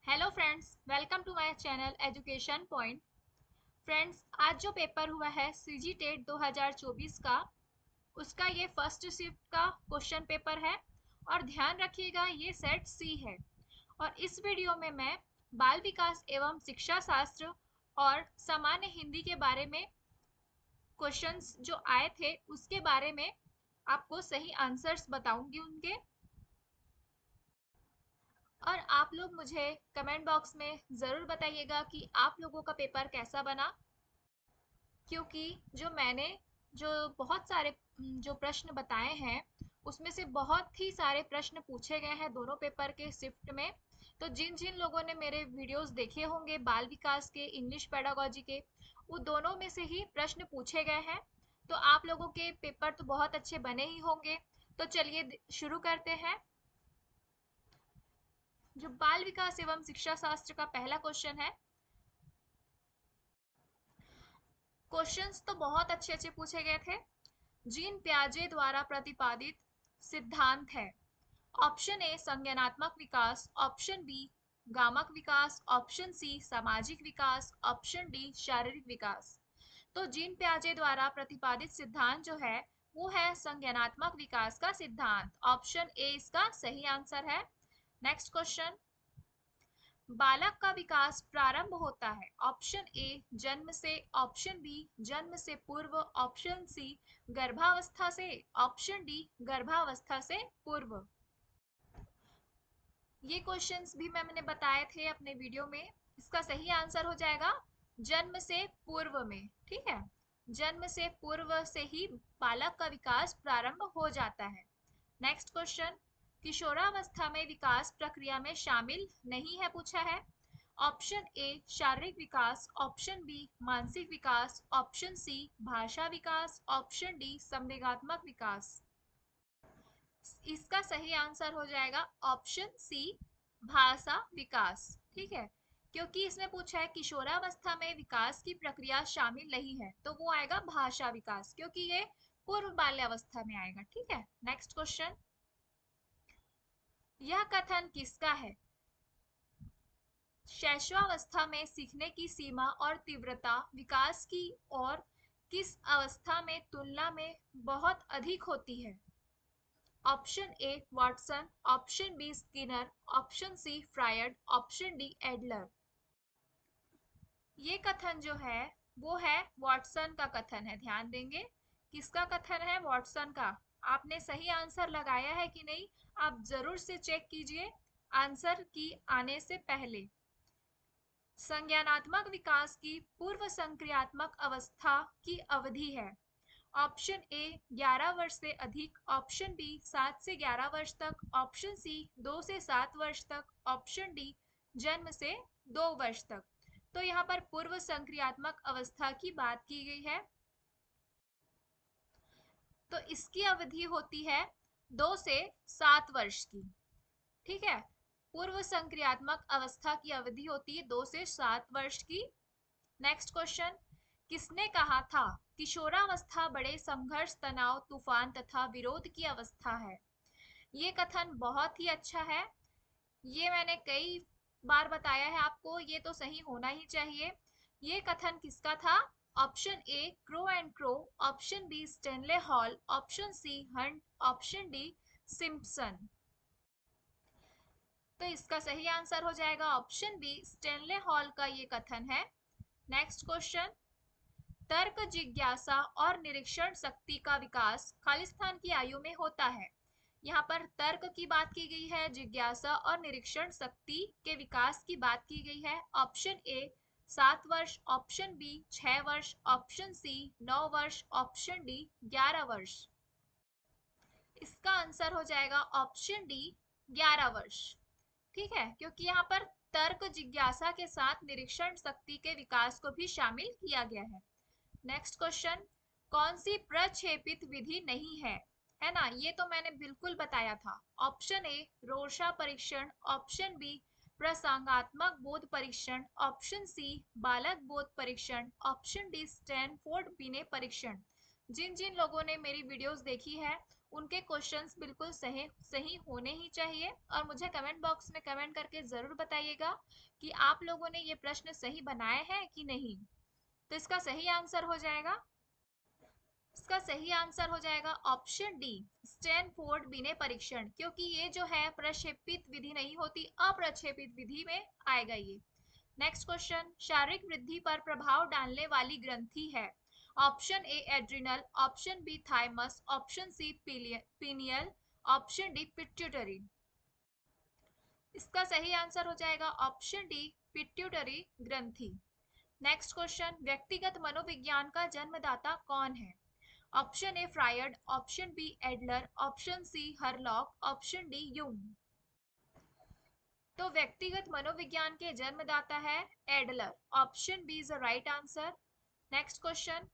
Hello friends, welcome to my channel education point. Friends, आज जो paper हुआ है सीजी टेट 2024 का, उसका ये फर्स्ट शिफ्ट का क्वेश्चन पेपर है। और ध्यान रखिएगा, ये सेट सी है। और इस वीडियो में मैं बाल विकास एवं शिक्षा शास्त्र और सामान्य हिंदी के बारे में क्वेश्चंस जो आए थे उसके बारे में आपको सही आंसर्स बताऊंगी उनके। और आप लोग मुझे कमेंट बॉक्स में ज़रूर बताइएगा कि आप लोगों का पेपर कैसा बना। क्योंकि जो बहुत सारे जो प्रश्न बताए हैं उसमें से बहुत ही सारे प्रश्न पूछे गए हैं दोनों पेपर के शिफ्ट में। तो जिन जिन लोगों ने मेरे वीडियोस देखे होंगे बाल विकास के, इंग्लिश पेडागोजी के, वो दोनों में से ही प्रश्न पूछे गए हैं। तो आप लोगों के पेपर तो बहुत अच्छे बने ही होंगे। तो चलिए शुरू करते हैं। जो बाल विकास एवं शिक्षा शास्त्र का पहला क्वेश्चन है। क्वेश्चंस तो बहुत अच्छे अच्छे पूछे गए थे। जीन पियाजे द्वारा प्रतिपादित सिद्धांत है। ऑप्शन ए संज्ञानात्मक विकास, ऑप्शन बी गामक विकास, ऑप्शन सी सामाजिक विकास, ऑप्शन डी शारीरिक विकास। तो जीन पियाजे द्वारा प्रतिपादित सिद्धांत जो है वो है संज्ञानात्मक विकास का सिद्धांत। ऑप्शन ए इसका सही आंसर है। Next question. बालक का विकास प्रारंभ होता है। ऑप्शन ए जन्म से, ऑप्शन बी जन्म से पूर्व, ऑप्शन सी गर्भावस्था से, ऑप्शन डी गर्भावस्था से पूर्व। ये क्वेश्चंस भी मैंने बताए थे अपने वीडियो में। इसका सही आंसर हो जाएगा जन्म से पूर्व में। ठीक है, जन्म से पूर्व से ही बालक का विकास प्रारंभ हो जाता है। Next question. किशोरावस्था में विकास प्रक्रिया में शामिल नहीं है पूछा है। ऑप्शन ए शारीरिक विकास, ऑप्शन बी मानसिक विकास, ऑप्शन सी भाषा विकास, ऑप्शन डी संवेगात्मक विकास। इसका सही आंसर हो जाएगा ऑप्शन सी भाषा विकास। ठीक है, क्योंकि इसमें पूछा है किशोरावस्था में विकास की प्रक्रिया शामिल नहीं है तो वो आएगा भाषा विकास, क्योंकि ये पूर्व बाल्यावस्था में आएगा। ठीक है, नेक्स्ट क्वेश्चन। यह कथन किसका है? शैशवावस्था में सीखने की सीमा और तीव्रता विकास की और किस अवस्था में तुलना में बहुत अधिक होती है? Option A Watson, option B Skinner, option C Freud, option D Adler. ये कथन जो है वो है वाटसन का कथन है। ध्यान देंगे, किसका कथन है? वाटसन का। आपने सही आंसर लगाया है कि नहीं, आप जरूर से चेक कीजिए आंसर की आने से पहले। संज्ञानात्मक विकास की पूर्व संक्रियात्मक अवस्था की अवधि है। ऑप्शन ए 11 वर्ष से अधिक, ऑप्शन बी 7 से 11 वर्ष तक, ऑप्शन सी 2 से 7 वर्ष तक, ऑप्शन डी जन्म से 2 वर्ष तक। तो यहाँ पर पूर्व संक्रियात्मक अवस्था की बात की गई है। तो इसकी अवधि होती है 2 से 7 वर्ष की। ठीक है, पूर्व संक्रियात्मक अवस्था की अवधि होती है 2 से 7 वर्ष की। Next question. किसने कहा था किशोरावस्था बड़े संघर्ष, तनाव, तूफान तथा विरोध की अवस्था है? ये कथन बहुत ही अच्छा है। ये मैंने कई बार बताया है आपको, ये तो सही होना ही चाहिए। ये कथन किसका था? Option A Crow and Crow, option B Stanley Hall, option C Hunt, option D Simpson. तो इसका सही आंसर हो जाएगा ऑप्शन बी स्टेनले हॉल का ये कथन है। Next question. तर्क, जिज्ञासा और निरीक्षण शक्ति का विकास खालिस्तान की आयु में होता है। यहाँ पर तर्क की बात की गई है, जिज्ञासा और निरीक्षण शक्ति के विकास की बात की गई है। ऑप्शन ए 7 वर्ष, ऑप्शन बी 6 वर्ष, ऑप्शन सी 9 वर्ष, ऑप्शन डी 11 वर्ष। इसका आंसर हो जाएगा ऑप्शन डी 11 वर्ष। ठीक है, क्योंकि यहाँ पर तर्क, जिज्ञासा के साथ निरीक्षण शक्ति के विकास को भी शामिल किया गया है। Next question. कौन सी प्रक्षेपित विधि नहीं है? है ना, ये तो मैंने बिल्कुल बताया था। ऑप्शन ए रोर्शा परीक्षण, ऑप्शन बी प्रसंगात्मक बोध परीक्षण, ऑप्शन सी बालक बोध परीक्षण, ऑप्शन डी स्टैनफोर्ड बिने परीक्षण। जिन जिन लोगों ने मेरी वीडियोस देखी है उनके क्वेश्चंस बिल्कुल सही सही होने ही चाहिए। और मुझे कमेंट बॉक्स में कमेंट करके जरूर बताइएगा कि आप लोगों ने ये प्रश्न सही बनाए हैं कि नहीं। तो इसका सही आंसर हो जाएगा, इसका सही आंसर हो जाएगा ऑप्शन डी, स्टैनफोर्ड बिने परीक्षण, क्योंकि ये जो है प्रक्षेपित विधि नहीं होती, अप्रक्षेपित विधि में आएगा ये। नेक्स्ट क्वेश्चन, शारीरिक वृद्धि पर प्रभाव डालने वाली ग्रंथि है। Option A adrenal, option B thymus, option C pineal, option D pituitary. इसका सही आंसर हो जाएगा ऑप्शन डी, पिट्यूटरी ग्रंथि। नेक्स्ट क्वेश्चन, व्यक्तिगत मनोविज्ञान का जन्मदाता कौन है। Option A Freud, option B Adler, option C Hurlock, option D Jung. तो व्यक्तिगत मनोविज्ञान के जन्मदाता है Adler, option B is the right answer. Next question,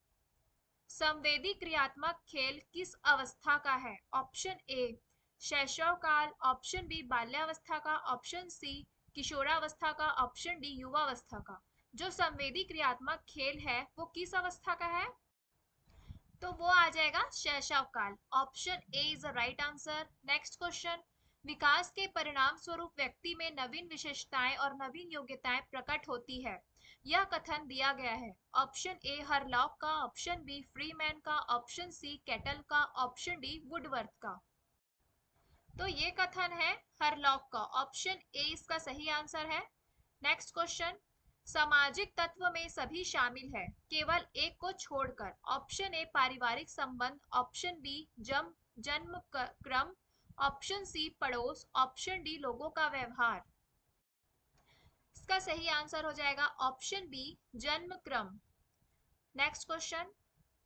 संवेदी क्रियात्मक खेल किस अवस्था का है। ऑप्शन ए शैशव काल, ऑप्शन बी बाल्यावस्था का, ऑप्शन सी किशोरावस्था का, ऑप्शन डी युवावस्था का। जो संवेदी क्रियात्मक खेल है वो किस अवस्था का है, तो वो आ जाएगा शैशव काल, option A is the right answer. Next question, विकास के परिणाम स्वरूप व्यक्ति में नवीन विशेषताएं और नवीन योग्यताएं प्रकट होती है, यह कथन दिया गया है। ऑप्शन ए हरलॉक का, ऑप्शन बी फ्रीमैन का, ऑप्शन सी केटल का, ऑप्शन डी वुडवर्थ का। तो ये कथन है हरलॉक का, ऑप्शन ए इसका सही आंसर है। नेक्स्ट क्वेश्चन, सामाजिक तत्व में सभी शामिल है केवल एक को छोड़कर। ऑप्शन ए पारिवारिक संबंध, ऑप्शन बी जन्म क्रम, ऑप्शन सी पड़ोस, ऑप्शन डी लोगों का व्यवहार। इसका सही आंसर हो जाएगा ऑप्शन बी, जन्म क्रम। नेक्स्ट क्वेश्चन,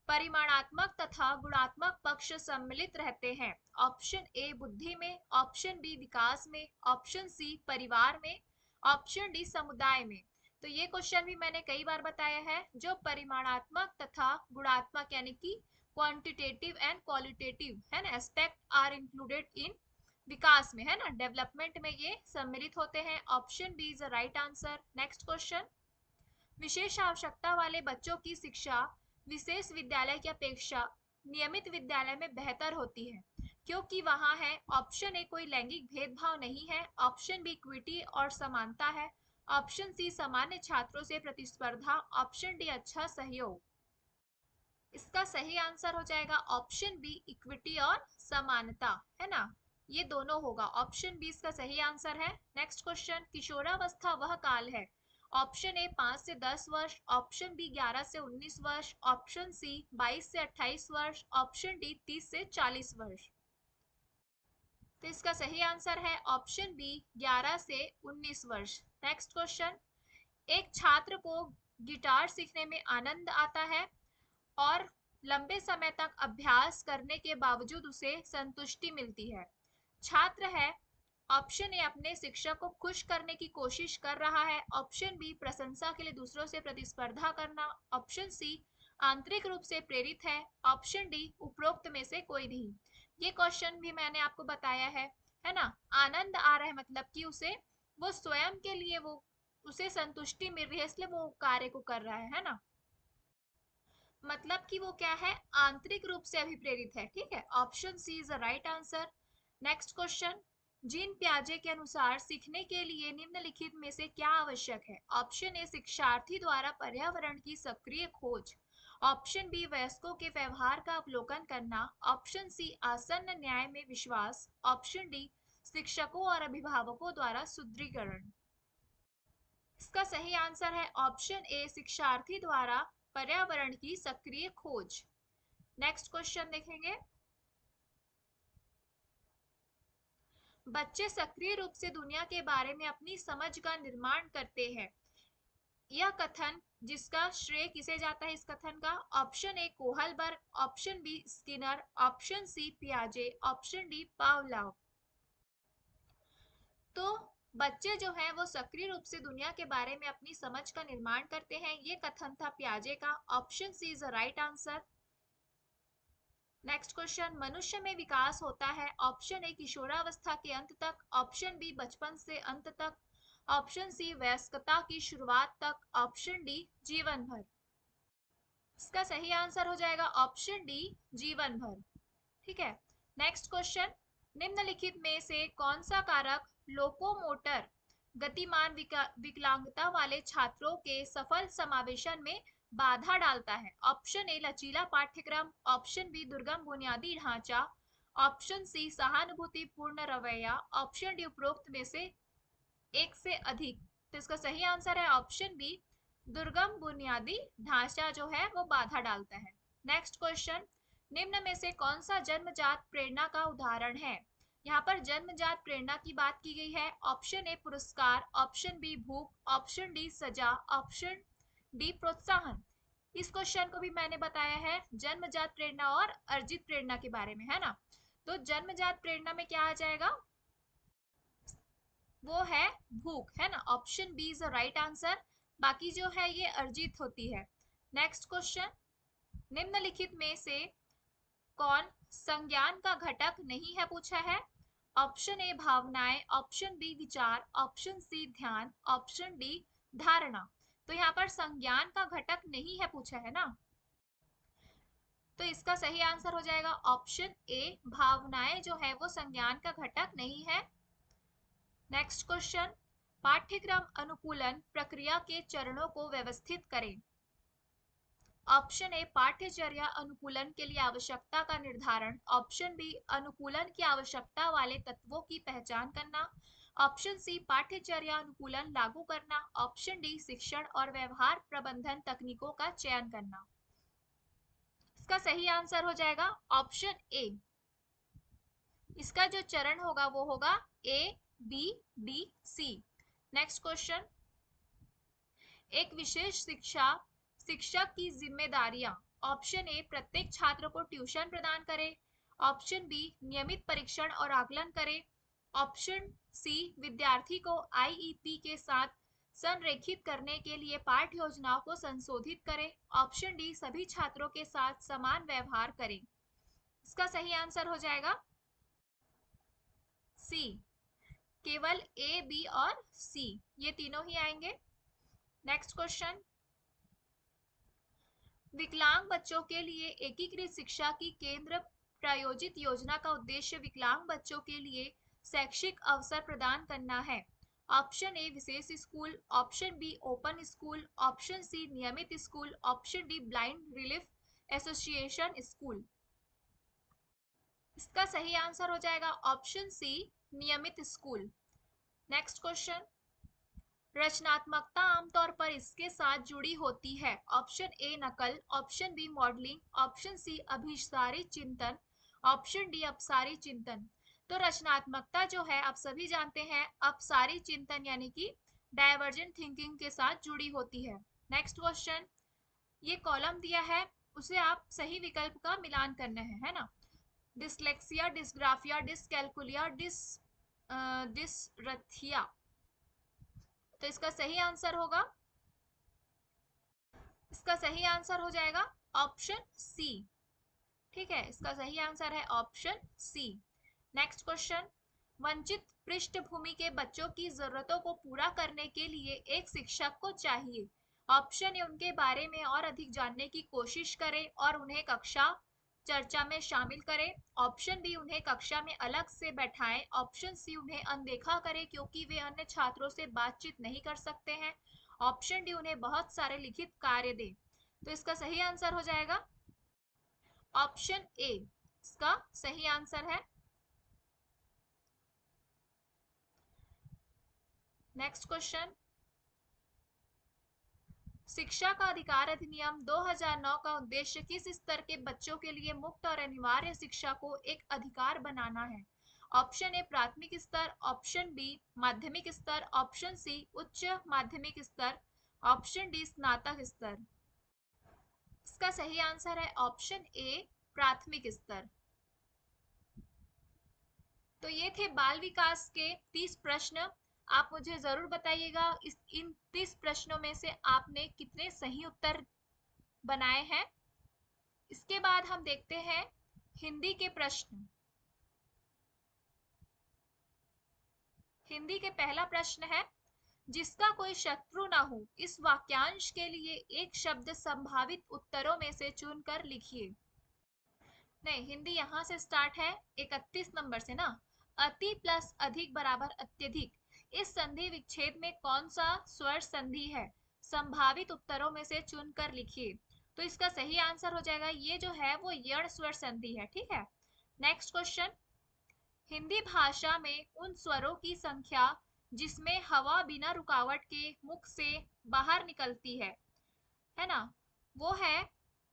परिमाणात्मक तथा गुणात्मक पक्ष सम्मिलित रहते हैं। ऑप्शन ए बुद्धि में, ऑप्शन बी विकास में, ऑप्शन सी परिवार में, ऑप्शन डी समुदाय में। तो ये क्वेश्चन भी मैंने कई बार बताया है। जो परिमाणात्मक तथा गुणात्मक यानी कि क्वांटिटेटिव एंड क्वालिटेटिव है ना एस्पेक्ट आर इंक्लूडेड इन विकास में, है ना डेवलपमेंट में, ये सम्मिलित होते हैं। Option B is the right answer. Next question, विशेष आवश्यकता वाले बच्चों की शिक्षा विशेष विद्यालय की अपेक्षा नियमित विद्यालय में बेहतर होती है, क्योंकि वहां है। ऑप्शन ए कोई लैंगिक भेदभाव नहीं है, ऑप्शन बी इक्विटी और समानता है, ऑप्शन सी सामान्य छात्रों से प्रतिस्पर्धा, ऑप्शन डी अच्छा सहयोग। इसका सही आंसर हो जाएगा ऑप्शन बी, इक्विटी और समानता, है ना, ये दोनों होगा। ऑप्शन बी इसका सही आंसर है। नेक्स्ट क्वेश्चन, किशोरावस्था वह काल है। ऑप्शन ए 5 से 10 वर्ष, ऑप्शन बी 11 से 19 वर्ष, ऑप्शन सी 22 से 28 वर्ष, ऑप्शन डी 30 से 40 वर्ष। तो इसका सही आंसर है ऑप्शन बी, 11 से 19 वर्ष। नेक्स्ट क्वेश्चन, एक छात्र को गिटार सीखने में आनंद आता है और लंबे समय तक अभ्यास करने के बावजूद उसे संतुष्टि मिलती है। छात्र है। ऑप्शन ए अपने शिक्षक को खुश करने की कोशिश कर रहा है, ऑप्शन बी प्रशंसा के लिए दूसरों से प्रतिस्पर्धा करना, ऑप्शन सी आंतरिक रूप से प्रेरित है, ऑप्शन डी उपरोक्त में से कोई नहीं। ये क्वेश्चन भी मैंने आपको बताया है ना। आनंद आ रहा है मतलब कि उसे वो स्वयं के लिए वो उसे संतुष्टि मिल रही है, इसलिए वो कार्य को कर रहा है ना। मतलब कि वो क्या है, आंतरिक रूप से अभिप्रेरित है। ठीक है, option C is the right answer. Next question, Jean पियाजे के अनुसार सीखने के लिए निम्नलिखित में से क्या आवश्यक है। ऑप्शन ए शिक्षार्थी द्वारा पर्यावरण की सक्रिय खोज, ऑप्शन बी वयस्कों के व्यवहार का अवलोकन करना, ऑप्शन सी आसन्न न्याय में विश्वास, ऑप्शन डी शिक्षकों और अभिभावकों द्वारा सुदृढ़ीकरण। इसका सही आंसर है ऑप्शन ए शिक्षार्थी द्वारा पर्यावरण की सक्रिय खोज। नेक्स्ट क्वेश्चन देखेंगे, बच्चे सक्रिय रूप से दुनिया के बारे में अपनी समझ का निर्माण करते हैं, यह कथन जिसका श्रेय किसे जाता है इस कथन का। Option A Kohlberg, option B Skinner, option C पियाजे, ऑप्शन डी पावलोव। तो बच्चे जो हैं वो सक्रिय रूप से दुनिया के बारे में अपनी समझ का निर्माण करते हैं, ये कथन था पियाजे का। Option C is the right answer. Next question, मनुष्य में विकास होता है। ऑप्शन ए किशोरावस्था के अंत तक, ऑप्शन बी बचपन से अंत तक, ऑप्शन सी वयस्कता की शुरुआत तक, ऑप्शन डी जीवन भर। इसका सही आंसर हो जाएगा ऑप्शन डी, जीवन भर। ठीक है, नेक्स्ट क्वेश्चन, निम्नलिखित में से कौन सा कारक लोकोमोटर गतिमान विकलांगता वाले छात्रों के सफल समावेशन में बाधा डालता है? ऑप्शन ए लचीला पाठ्यक्रम, ऑप्शन बी दुर्गम बुनियादी ढांचा, ऑप्शन सी सहानुभूतिपूर्ण रवैया, ऑप्शन डी उपरोक्त में से एक से अधिक। तो इसका सही आंसर है ऑप्शन बी, दुर्गम बुनियादी ढांचा जो है वो बाधा डालता है। नेक्स्ट क्वेश्चन, निम्न में से कौन सा जन्मजात प्रेरणा का उदाहरण है? यहाँ पर जन्मजात प्रेरणा की बात की गई है। ऑप्शन ए पुरस्कार, ऑप्शन बी भूख, ऑप्शन डी सजा, ऑप्शन डी प्रोत्साहन। इस क्वेश्चन को भी मैंने बताया है जन्मजात प्रेरणा और अर्जित प्रेरणा के बारे में, है ना। तो जन्मजात प्रेरणा में क्या आ जाएगा, वो है भूख, है ना। Option B is the right answer. बाकी जो है ये अर्जित होती है। नेक्स्ट क्वेश्चन, निम्नलिखित में से कौन संज्ञान का घटक नहीं है पूछा है। ऑप्शन ए भावनाएं, ऑप्शन बी विचार, ऑप्शन सी ध्यान, ऑप्शन डी धारणा। तो यहाँ पर संज्ञान का घटक नहीं है पूछा है ना, तो इसका सही आंसर हो जाएगा ऑप्शन ए, भावनाएं जो है वो संज्ञान का घटक नहीं है। नेक्स्ट क्वेश्चन, पाठ्यक्रम अनुकूलन प्रक्रिया के चरणों को व्यवस्थित करें। ऑप्शन ए पाठ्यचर्या अनुकूलन के लिए आवश्यकता का निर्धारण, ऑप्शन बी अनुकूलन की आवश्यकता वाले तत्वों की पहचान करना, ऑप्शन सी पाठ्यचर्या अनुकूलन लागू करना, ऑप्शन डी शिक्षण और व्यवहार प्रबंधन तकनीकों का चयन करना। इसका सही आंसर हो जाएगा ऑप्शन ए। इसका जो चरण होगा वो होगा A B D C. Next question, एक विशेष शिक्षक की जिम्मेदारियां। ऑप्शन ए प्रत्येक छात्र को ट्यूशन प्रदान करे, ऑप्शन बी नियमित परीक्षण और आकलन करे, ऑप्शन सी विद्यार्थी को आईईपी के साथ संरेखित करने के लिए पाठ्य योजनाओं को संशोधित करे, ऑप्शन डी सभी छात्रों के साथ समान व्यवहार करें। इसका सही आंसर हो जाएगा सी, केवल ए बी और सी ये तीनों ही आएंगे। नेक्स्ट क्वेश्चन, विकलांग बच्चों के लिए एकीकृत शिक्षा की केंद्र प्रायोजित योजना का उद्देश्य विकलांग बच्चों के लिए शैक्षिक अवसर प्रदान करना है। ऑप्शन ए विशेष school, option B open school, option C नियमित school, option D blind relief association school. इसका सही आंसर हो जाएगा ऑप्शन सी, नियमित स्कूल। नेक्स्ट क्वेश्चन, रचनात्मकता आमतौर पर इसके साथ जुड़ी होती है। ऑप्शन ए नकल, option B modelling, option C अभिसारी चिंतन, ऑप्शन डी अपसारी चिंतन। तो रचनात्मकता जो है आप सभी जानते हैं अपसारी चिंतन यानी कि डायवर्जेंट थिंकिंग के साथ जुड़ी होती है। नेक्स्ट क्वेश्चन, ये कॉलम दिया है उसे आप सही विकल्प का मिलान करना है ना। Dyslexia, dysgraphia, dyscalculia, dysarthria. तो इसका सही आंसर होगा, इसका सही आंसर हो जाएगा ऑप्शन सी। ठीक है, इसका सही आंसर है ऑप्शन सी। नेक्स्ट क्वेश्चन, वंचित पृष्ठभूमि के बच्चों की जरूरतों को पूरा करने के लिए एक शिक्षक को चाहिए। ऑप्शन ए उनके बारे में और अधिक जानने की कोशिश करें और उन्हें कक्षा चर्चा में शामिल करें, ऑप्शन बी उन्हें कक्षा में अलग से बैठाएं, ऑप्शन सी उन्हें अनदेखा करें क्योंकि वे अन्य छात्रों से बातचीत नहीं कर सकते हैं, ऑप्शन डी उन्हें बहुत सारे लिखित कार्य दें। तो इसका सही आंसर हो जाएगा ऑप्शन ए, इसका सही आंसर है। नेक्स्ट क्वेश्चन, शिक्षा का अधिकार अधिनियम 2009 का उद्देश्य किस स्तर के बच्चों के लिए मुफ्त और अनिवार्य शिक्षा को एक अधिकार बनाना है। ऑप्शन ए प्राथमिक स्तर, ऑप्शन बी माध्यमिक स्तर, ऑप्शन सी उच्च माध्यमिक स्तर, ऑप्शन डी स्नातक स्तर। इसका सही आंसर है ऑप्शन ए प्राथमिक स्तर। तो ये थे बाल विकास के 30 प्रश्न। आप मुझे जरूर बताइएगा इन 30 प्रश्नों में से आपने कितने सही उत्तर बनाए हैं। इसके बाद हम देखते हैं हिंदी के प्रश्न। हिंदी के पहला प्रश्न है, जिसका कोई शत्रु ना हो इस वाक्यांश के लिए एक शब्द संभावित उत्तरों में से चुनकर लिखिए। नहीं, हिंदी यहाँ से स्टार्ट है 31 नंबर से ना। अति प्लस अधिक बराबर अत्यधिक। इस संधि विच्छेद में कौन सा स्वर संधि है? संभावित उत्तरों में से चुनकर लिखिए। तो इसका सही आंसर हो जाएगा, ये जो है वो यण स्वर संधि है। ठीक है, नेक्स्ट क्वेश्चन। हिंदी भाषा में उन स्वरों की संख्या जिसमें हवा बिना रुकावट के मुख से बाहर निकलती है ना, वो है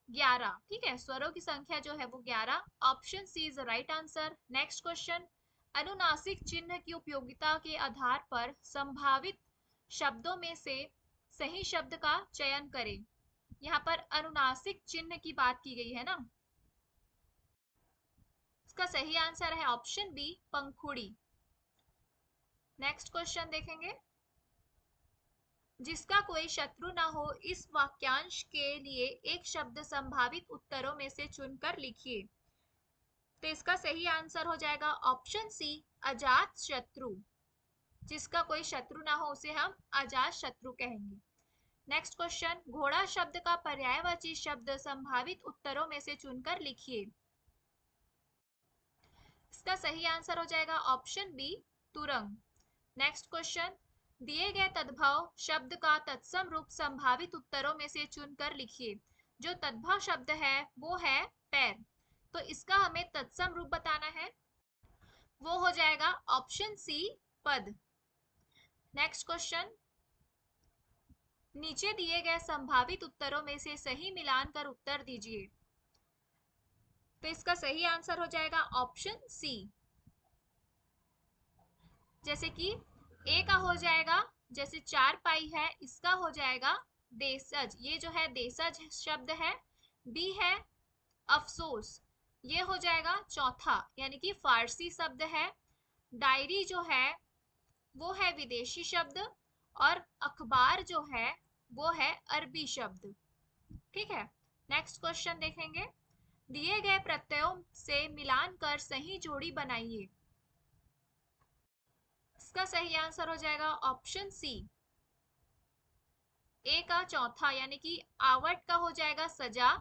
11। ठीक है, स्वरों की संख्या जो है वो 11। Option C is the right answer. Next question. अनुनासिक चिन्ह की उपयोगिता के आधार पर संभावित शब्दों में से सही शब्द का चयन करें। यहाँ पर अनुनासिक चिन्ह की बात की गई है ना। इसका सही आंसर है ऑप्शन बी, पंखुड़ी। नेक्स्ट क्वेश्चन देखेंगे। जिसका कोई शत्रु न हो, इस वाक्यांश के लिए एक शब्द संभावित उत्तरों में से चुनकर लिखिए। तो इसका सही आंसर हो जाएगा ऑप्शन सी, अजात शत्रु। जिसका कोई शत्रु ना हो उसे हम अजात शत्रु कहेंगे। Next question. घोड़ा शब्द का पर्यायवाची शब्द संभावित उत्तरों में से चुनकर लिखिए। इसका सही आंसर हो जाएगा ऑप्शन बी, तुरंग। Next question. दिए गए तद्भव शब्द का तत्सम रूप संभावित उत्तरों में से चुनकर लिखिए। जो तद्भव शब्द है वो है पैर, तो इसका हमें तत्सम रूप बताना है, वो हो जाएगा ऑप्शन सी, पद। Next question. नीचे दिए गए संभावित उत्तरों में से सही मिलान कर उत्तर दीजिए। तो इसका सही आंसर हो जाएगा ऑप्शन सी। जैसे कि ए का हो जाएगा, जैसे चार पाई है, इसका हो जाएगा देसज, ये जो है देसज शब्द है। बी है अफसोस, ये हो जाएगा चौथा, यानी कि फारसी शब्द है। डायरी जो है वो है विदेशी शब्द, और अखबार जो है वो है अरबी शब्द। ठीक है, नेक्स्ट क्वेश्चन देखेंगे। दिए गए प्रत्ययों से मिलान कर सही जोड़ी बनाइए। इसका सही आंसर हो जाएगा ऑप्शन सी, ए का चौथा, यानी कि आवट का हो जाएगा सजा।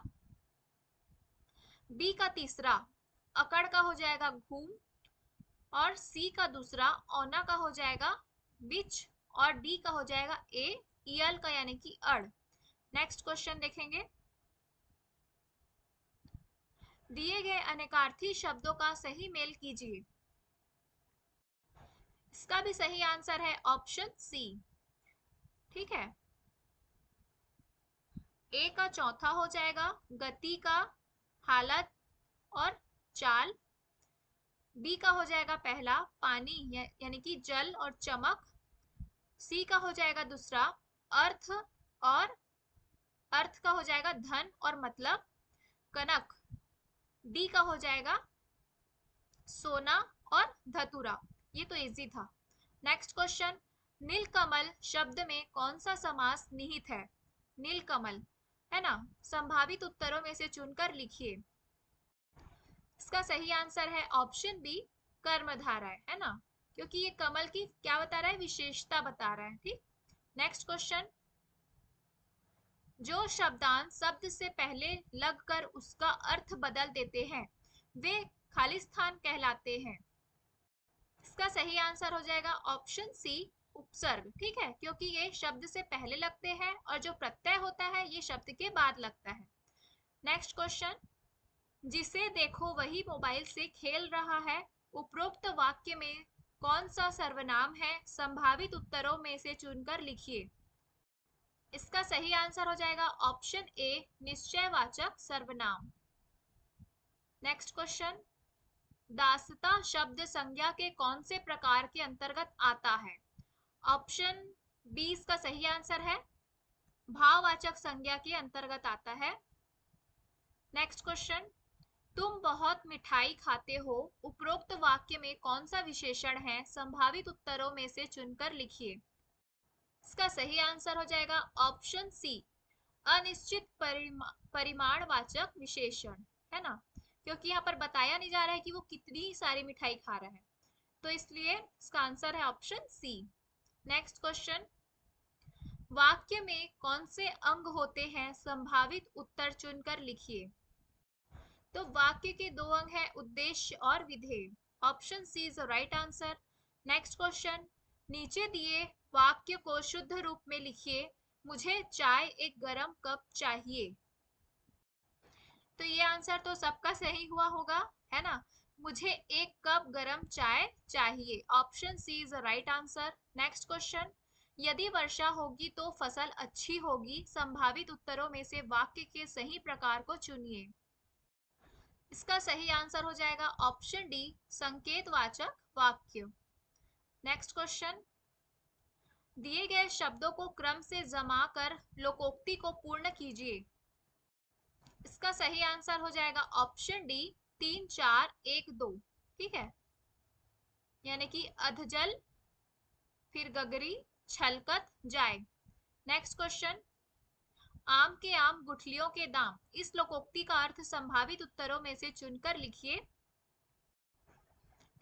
बी का तीसरा अकड़ का हो जाएगा घूम, और सी का दूसरा औना का हो जाएगा बिच, और डी का हो जाएगा ए यल का, यानी कि अड़। नेक्स्ट क्वेश्चन देखेंगे। दिए गए अनेकार्थी शब्दों का सही मेल कीजिए। इसका भी सही आंसर है ऑप्शन सी। ठीक है, ए का चौथा हो जाएगा गति का, हालत और चाल। बी का हो जाएगा पहला पानी, यानी कि जल और चमक। सी का हो जाएगा दूसरा अर्थ, और अर्थ का हो जाएगा धन और मतलब, कनक। डी का हो जाएगा सोना और धतुरा। ये तो इजी था। Next question. नीलकमल शब्द में कौन सा समास निहित है? नीलकमल है ना, संभावित उत्तरों में से चुनकर लिखिए। इसका सही आंसर है ऑप्शन बी, कर्मधारय, है ना, क्योंकि ये कमल की क्या बता रहा है, विशेषता बता रहा है। ठीक, नेक्स्ट क्वेश्चन। जो शब्दांश शब्द से पहले लगकर उसका अर्थ बदल देते हैं वे खालिस्तान कहलाते हैं। इसका सही आंसर हो जाएगा ऑप्शन सी, उपसर्ग। ठीक है, क्योंकि ये शब्द से पहले लगते हैं और जो प्रत्यय होता है ये शब्द के बाद लगता है। Next question. जिसे देखो वही मोबाइल से खेल रहा है, उपरोक्त वाक्य में कौन सा सर्वनाम है? संभावित उत्तरों में से चुनकर लिखिए। इसका सही आंसर हो जाएगा ऑप्शन ए, निश्चयवाचक सर्वनाम। Next question. दासता शब्द संज्ञा के कौन से प्रकार के अंतर्गत आता है? ऑप्शन बी इसका सही आंसर है, भाववाचक संज्ञा के अंतर्गत आता है। Next question. तुम बहुत मिठाई खाते हो, उपरोक्त वाक्य में कौन सा विशेषण है? संभावित उत्तरों में से चुनकर लिखिए। इसका सही आंसर हो जाएगा ऑप्शन सी, अनिश्चित परिमाणवाचक विशेषण, है ना, क्योंकि यहाँ पर बताया नहीं जा रहा है कि वो कितनी सारी मिठाई खा रहा है, तो इसलिए इसका आंसर है ऑप्शन सी। Next question. वाक्य में कौन से अंग होते हैं? संभावित उत्तर चुनकर लिखिए। तो वाक्य के दो अंग है, उद्देश्य और विधेय। Option C is the right answer. Next question, नीचे दिए वाक्य को शुद्ध रूप में लिखिए। मुझे चाय एक गरम कप चाहिए। तो ये आंसर तो सबका सही हुआ होगा, है ना। मुझे एक कप गरम चाय चाहिए, option C is the right answer. Next question, यदि वर्षा होगी तो फसल अच्छी होगी। संभावित उत्तरों में से वाक्य के सही प्रकार को चुनिए। इसका सही आंसर हो जाएगा ऑप्शन डी, संकेतवाचक वाक्य। नेक्स्ट क्वेश्चन, दिए गए शब्दों को क्रम से जमा कर लोकोक्ति को पूर्ण कीजिए। इसका सही आंसर हो जाएगा ऑप्शन डी, 3 4 1 2। ठीक है, यानी कि अधजल, फिर गगरी, छलकत जाए। नेक्स्ट क्वेश्चन, आम के आम गुठलियों के दाम। इस लोकोक्ति का अर्थ संभावित उत्तरों में से चुनकर लिखिए।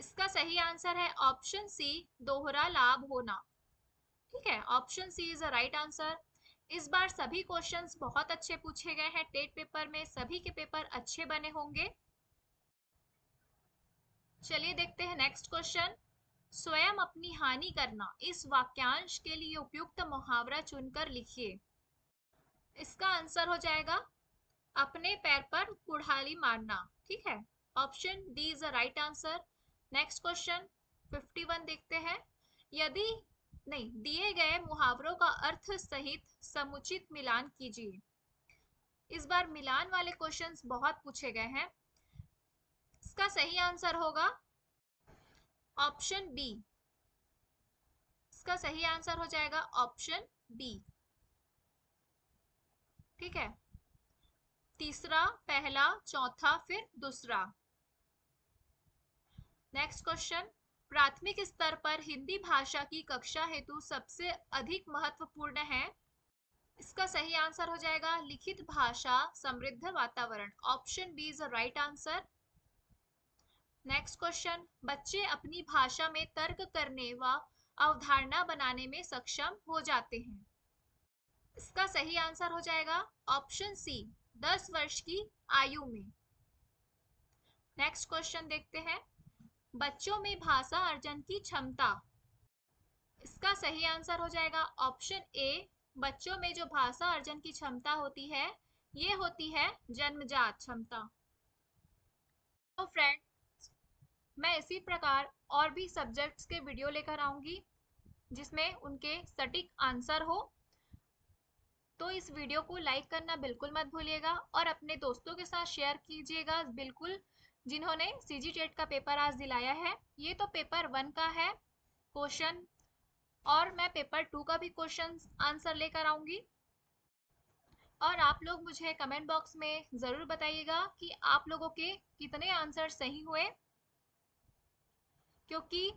इसका सही आंसर है ऑप्शन सी, दोहरा लाभ होना। ठीक है, option C is the right answer. इस बार सभी क्वेश्चंस बहुत अच्छे पूछे गए हैं टेट पेपर में, सभी के पेपर अच्छे बने होंगे। चलिए देखते हैं नेक्स्ट क्वेश्चन, स्वयं अपनी हानि करना। इस वाक्यांश के लिए उपयुक्त मुहावरा चुनकर लिखिए। इसका आंसर हो जाएगा अपने पैर पर कुल्हाड़ी मारना। ठीक है, option D is the right answer. Next question 51 देखते हैं, यदि नहीं दिए गए मुहावरों का अर्थ सहित समुचित मिलान कीजिए। इस बार मिलान वाले क्वेश्चंस बहुत पूछे गए हैं। इसका सही आंसर होगा ऑप्शन बी। इसका सही आंसर हो जाएगा ऑप्शन बी। ठीक है, तीसरा, पहला, चौथा, फिर दूसरा। नेक्स्ट क्वेश्चन, प्राथमिक स्तर पर हिंदी भाषा की कक्षा हेतु सबसे अधिक महत्वपूर्ण है। इसका सही आंसर हो जाएगा लिखित भाषा, समृद्ध वातावरण। Option B is the right answer. Next question, बच्चे अपनी भाषा में तर्क करने व अवधारणा बनाने में सक्षम हो जाते हैं। इसका सही आंसर हो जाएगा ऑप्शन सी, 10 वर्ष की आयु में। नेक्स्ट क्वेश्चन देखते हैं, बच्चों में भाषा अर्जन की क्षमता। इसका सही आंसर हो जाएगा ऑप्शन ए, बच्चों में जो भाषा अर्जन की क्षमता होती है ये होती है जन्मजात क्षमता। तो फ्रेंड्स, मैं इसी प्रकार और भी सब्जेक्ट्स के वीडियो लेकर आऊंगी जिसमें उनके सटीक आंसर हो। तो इस वीडियो को लाइक करना बिल्कुल मत भूलिएगा और अपने दोस्तों के साथ शेयर कीजिएगा बिल्कुल, जिन्होंने सीजी टेट का पेपर आज दिलाया है। ये तो पेपर 1 का है क्वेश्चन, और मैं पेपर 2 का भी क्वेश्चन आंसर लेकर आऊंगी। और आप लोग मुझे कमेंट बॉक्स में ज़रूर बताइएगा कि आप लोगों के कितने आंसर सही हुए, क्योंकि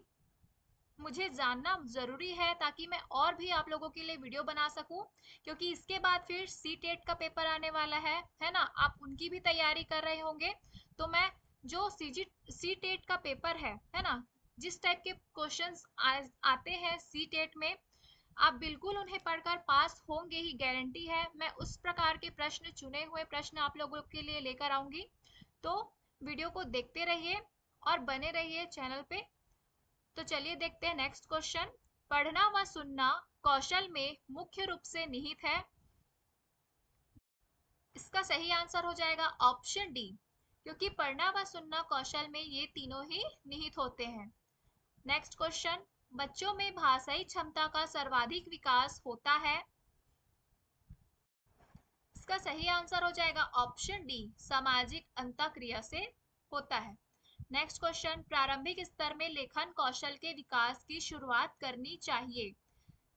मुझे जानना ज़रूरी है ताकि मैं और भी आप लोगों के लिए वीडियो बना सकूं। क्योंकि इसके बाद फिर सी टेट का पेपर आने वाला है ना। आप उनकी भी तैयारी कर रहे होंगे, तो मैं जो सी टेट का पेपर है ना, जिस टाइप के क्वेश्चंस आते हैं सी टेट में, आप बिल्कुल उन्हें पढ़कर पास होंगे ही, गारंटी है। मैं उस प्रकार के प्रश्न, चुने हुए प्रश्न आप लोगों के लिए लेकर आऊंगी। तो वीडियो को देखते रहिए और बने रहिए चैनल पे। तो चलिए देखते हैं नेक्स्ट क्वेश्चन, पढ़ना व सुनना कौशल में मुख्य रूप से निहित है। इसका सही आंसर हो जाएगा ऑप्शन डी, क्योंकि पढ़ना व सुनना कौशल में ये तीनों ही निहित होते हैं। नेक्स्ट क्वेश्चन, बच्चों में भाषाई क्षमता का सर्वाधिक विकास होता है। इसका सही आंसर हो जाएगा ऑप्शन डी, सामाजिक अंतःक्रिया से होता है। नेक्स्ट क्वेश्चन, प्रारंभिक स्तर में लेखन कौशल के विकास की शुरुआत करनी चाहिए।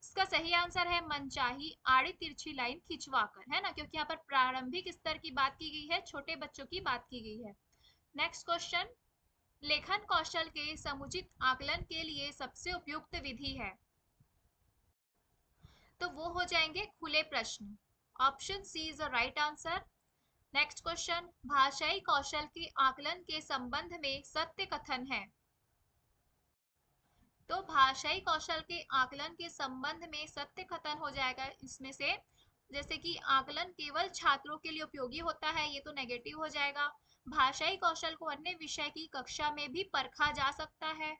इसका सही आंसर है मनचाही आड़ी तिरछी लाइन खिंचवाकर, है ना, क्योंकि यहाँ पर प्रारंभिक स्तर की बात की गई है, छोटे बच्चों की बात की गई है। नेक्स्ट क्वेश्चन, लेखन कौशल के समुचित आकलन के लिए सबसे उपयुक्त विधि है। तो वो हो जाएंगे खुले प्रश्न। Option C is the right answer. Next question, भाषाई कौशल के आकलन के संबंध में सत्य कथन है। तो भाषाई कौशल के आकलन के संबंध में सत्य कथन हो जाएगा इसमें से, जैसे कि आकलन केवल छात्रों के लिए उपयोगी होता है, ये तो नेगेटिव हो जाएगा। भाषाई कौशल को अन्य विषय की कक्षा में भी परखा जा सकता है।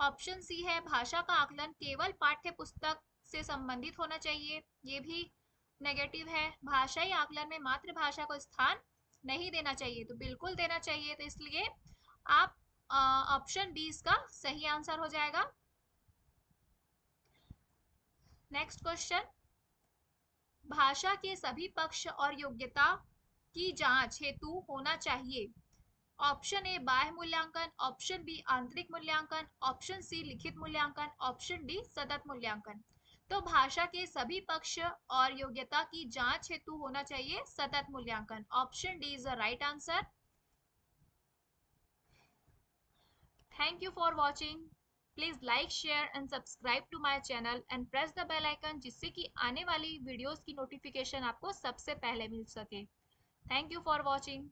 ऑप्शन सी है भाषा का आकलन केवल पाठ्य पुस्तक से संबंधित होना चाहिए, ये भी नेगेटिव है। भाषाई आकलन में मातृभाषा को स्थान नहीं देना चाहिए, तो बिल्कुल देना चाहिए, तो इसलिए आप ऑप्शन बी इसका सही आंसर हो जाएगा। नेक्स्ट क्वेश्चन, भाषा के सभी पक्ष और योग्यता की जांच हेतु होना चाहिए। ऑप्शन ए बाह्य मूल्यांकन, ऑप्शन बी आंतरिक मूल्यांकन, ऑप्शन सी लिखित मूल्यांकन, ऑप्शन डी सतत मूल्यांकन। तो भाषा के सभी पक्ष और योग्यता की जांच हेतु होना चाहिए सतत मूल्यांकन। Option D is the right answer. Thank you for watching. Please like share and subscribe to my channel and press the bell icon, जिससे कि आने वाली वीडियोस की नोटिफिकेशन आपको सबसे पहले मिल सके। Thank you for watching.